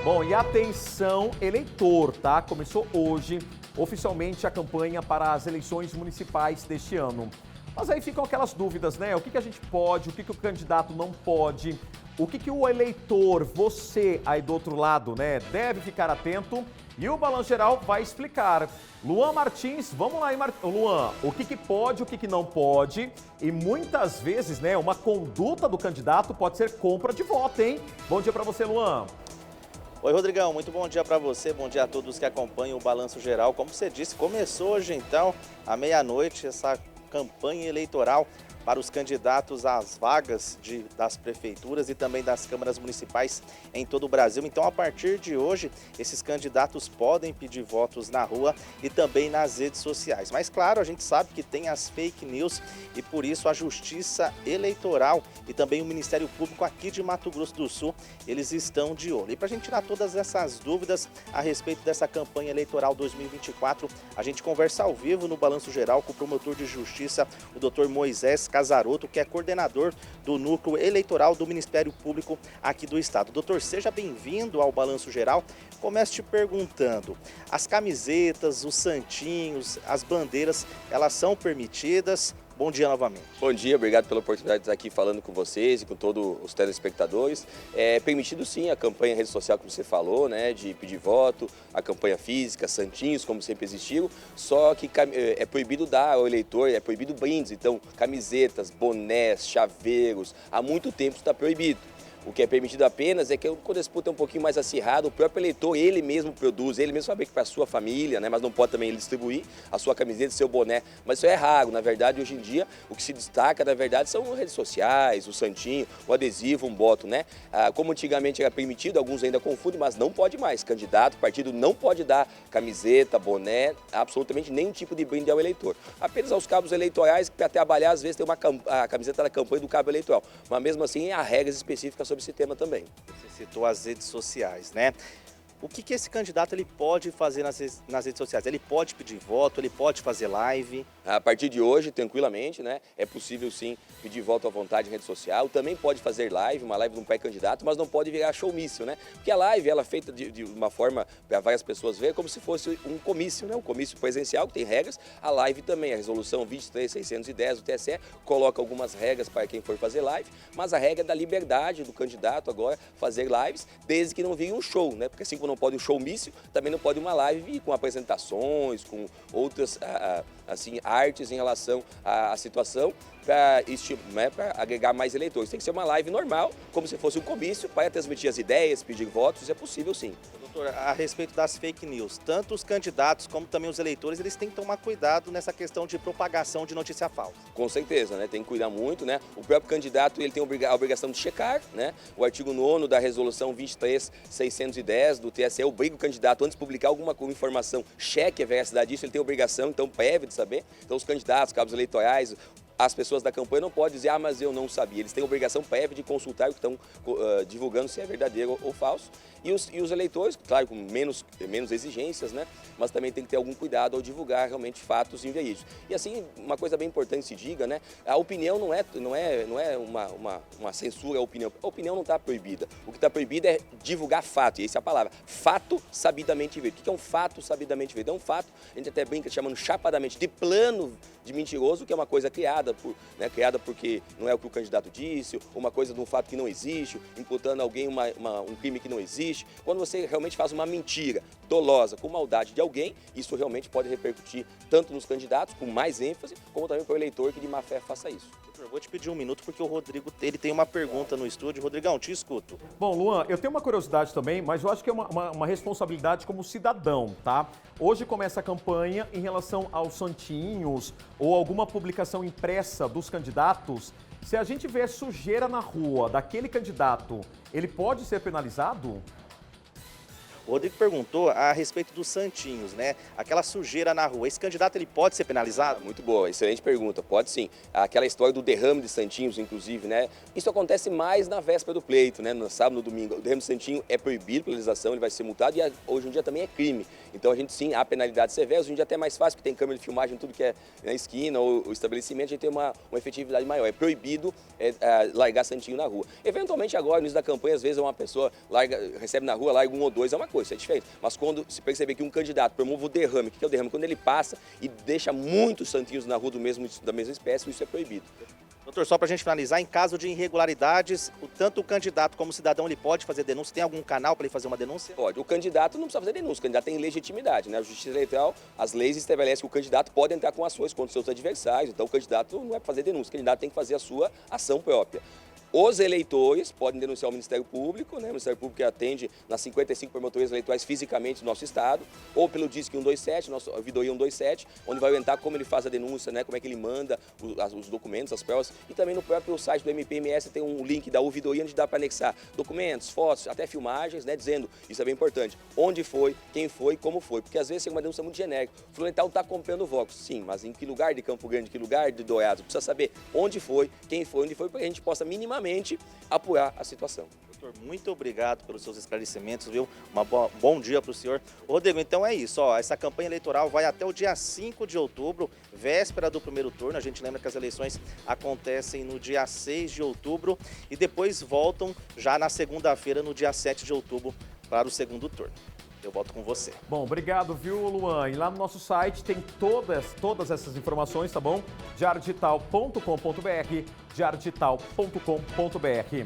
Bom, e atenção, eleitor, tá? Começou hoje, oficialmente, a campanha para as eleições municipais deste ano. Mas aí ficam aquelas dúvidas, né? O que a gente pode, o que o candidato não pode, o que o eleitor, você aí do outro lado, né, deve ficar atento. E o Balanço Geral vai explicar. Luan Martins, vamos lá, hein, Luan, o que pode, o que não pode. E muitas vezes, né, uma conduta do candidato pode ser compra de voto, hein? Bom dia para você, Luan. Oi, Rodrigão, muito bom dia para você, bom dia a todos que acompanham o Balanço Geral. Como você disse, começou hoje então, à meia-noite, essa campanha eleitoral para os candidatos às vagas das prefeituras e também das câmaras municipais em todo o Brasil. Então, a partir de hoje, esses candidatos podem pedir votos na rua e também nas redes sociais. Mas, claro, a gente sabe que tem as fake news e, por isso, a Justiça Eleitoral e também o Ministério Público aqui de Mato Grosso do Sul, eles estão de olho. E para a gente tirar todas essas dúvidas a respeito dessa campanha eleitoral 2024, a gente conversa ao vivo no Balanço Geral com o promotor de justiça, o Dr. Moisés Casaroto, que é coordenador do Núcleo Eleitoral do Ministério Público aqui do Estado. Doutor, seja bem-vindo ao Balanço Geral. Começo te perguntando, as camisetas, os santinhos, as bandeiras, elas são permitidas? Bom dia novamente. Bom dia, obrigado pela oportunidade de estar aqui falando com vocês e com todos os telespectadores. É permitido sim a campanha em rede social, como você falou, né, de pedir voto, a campanha física, santinhos, como sempre existiu, só que é proibido dar ao eleitor, é proibido brindes, então camisetas, bonés, chaveiros, há muito tempo isso está proibido. O que é permitido apenas é que quando a disputa é um pouquinho mais acirrada, o próprio eleitor, ele mesmo produz, ele mesmo fabrica para a sua família, né? Mas não pode também ele distribuir a sua camiseta, seu boné. Mas isso é raro, na verdade, hoje em dia, o que se destaca, na verdade, são as redes sociais, o santinho, o adesivo, um boto, né? Como antigamente era permitido, alguns ainda confundem, mas não pode mais. Candidato, partido não pode dar camiseta, boné, absolutamente nenhum tipo de brinde ao eleitor. Apenas aos cabos eleitorais, que para trabalhar, às vezes, tem a camiseta da campanha do cabo eleitoral. Mas mesmo assim, há regras específicas sobre esse tema também. Você citou as redes sociais, né? O que esse candidato ele pode fazer nas redes sociais? Ele pode pedir voto, ele pode fazer live? A partir de hoje, tranquilamente, né? É possível sim pedir voto à vontade em rede social. Também pode fazer live, uma live de um pré-candidato, mas não pode virar showmício, né? Porque a live, ela é feita de uma forma para várias pessoas verem, como se fosse um comício, né? Um comício presencial que tem regras. A live também, a resolução 23.610 do TSE coloca algumas regras para quem for fazer live, mas a regra é da liberdade do candidato agora fazer lives, desde que não vire um show, né? Porque assim como não pode um showmício, também não pode uma live com apresentações, com outras assim, artes em relação à situação para agregar mais eleitores. Tem que ser uma live normal, como se fosse um comício, para transmitir as ideias, pedir votos, é possível sim. Doutor, a respeito das fake news, tanto os candidatos como também os eleitores, eles têm que tomar cuidado nessa questão de propagação de notícia falsa. Com certeza, né? Tem que cuidar muito, né? O próprio candidato, ele tem a obrigação de checar, né? O artigo 9º da resolução 23.610 do TSE obriga o candidato, antes de publicar alguma informação, cheque a veracidade disso, ele tem a obrigação, então, prévia de saber. Então, os candidatos, cabos eleitorais, as pessoas da campanha não podem dizer, mas eu não sabia. Eles têm a obrigação prévia de consultar o que estão divulgando, se é verdadeiro ou falso. E os eleitores, claro, com menos exigências, né? Mas também tem que ter algum cuidado ao divulgar realmente fatos inverídicos. E assim, uma coisa bem importante se diga, né? A opinião não é uma censura à opinião. A opinião não está proibida. O que está proibido é divulgar fato, e essa é a palavra. Fato sabidamente feito. O que é um fato sabidamente feito? É um fato, a gente até brinca chamando chapadamente de plano de mentiroso, que é uma coisa criada porque não é o que o candidato disse, uma coisa de um fato que não existe, imputando a alguém um crime que não existe. Quando você realmente faz uma mentira dolosa, com maldade de alguém, isso realmente pode repercutir tanto nos candidatos, com mais ênfase, como também para o eleitor que de má fé faça isso. Doutor, eu vou te pedir um minuto porque o Rodrigo ele tem uma pergunta no estúdio. Rodrigão, te escuto. Bom, Luan, eu tenho uma curiosidade também, mas eu acho que é uma responsabilidade como cidadão, tá? Hoje começa a campanha em relação aos santinhos ou alguma publicação impressa dos candidatos. Se a gente vê sujeira na rua daquele candidato, ele pode ser penalizado? O Rodrigo perguntou a respeito dos santinhos, né? Aquela sujeira na rua. Esse candidato ele pode ser penalizado? Muito boa, excelente pergunta. Pode sim. Aquela história do derrame de santinhos, inclusive, né? Isso acontece mais na véspera do pleito, né? No sábado, no domingo. O derrame de santinho é proibido pela legislação, ele vai ser multado e hoje em dia também é crime. Então a gente sim, há penalidade severa, hoje em dia até é mais fácil, porque tem câmera de filmagem, tudo que é na esquina ou o estabelecimento, a gente tem uma efetividade maior. É proibido largar santinho na rua. Eventualmente agora, no início da campanha, às vezes uma pessoa recebe na rua, larga um ou dois, é uma coisa, isso é diferente. Mas quando se perceber que um candidato promove o derrame, o que é o derrame? Quando ele passa e deixa muitos santinhos na rua da mesma espécie, isso é proibido. Doutor, só para a gente finalizar, em caso de irregularidades, tanto o candidato como o cidadão ele pode fazer denúncia? Tem algum canal para ele fazer uma denúncia? Pode. O candidato não precisa fazer denúncia, o candidato tem legitimidade, né? A Justiça Eleitoral, as leis estabelecem que o candidato pode entrar com ações contra os seus adversários, então o candidato não é para fazer denúncia, o candidato tem que fazer a sua ação própria. Os eleitores podem denunciar o Ministério Público, né? O Ministério Público atende nas 55 promotorias eleitorais fisicamente do nosso estado, ou pelo DISC 127, nosso Ouvidoria 127, onde vai orientar como ele faz a denúncia, né? Como é que ele manda os documentos, as provas, e também no próprio site do MPMS tem um link da Ouvidoria onde dá para anexar documentos, fotos, até filmagens, né? Dizendo, isso é bem importante, onde foi, quem foi, como foi, porque às vezes tem uma denúncia muito genérica. O fulano tal está comprando votos, sim, mas em que lugar de Campo Grande, em que lugar de Dourados? Precisa saber onde foi, quem foi, onde foi, para que a gente possa minimamente apurar a situação. Doutor, muito obrigado pelos seus esclarecimentos, viu? Bom dia para o senhor. Rodrigo, então é isso, ó, essa campanha eleitoral vai até o dia 5 de outubro, véspera do primeiro turno. A gente lembra que as eleições acontecem no dia 6 de outubro e depois voltam já na segunda-feira, no dia 7 de outubro, para o segundo turno. Eu volto com você. Bom, obrigado, viu, Luan? E lá no nosso site tem todas essas informações, tá bom? diariodigital.com.br, diariodigital.com.br.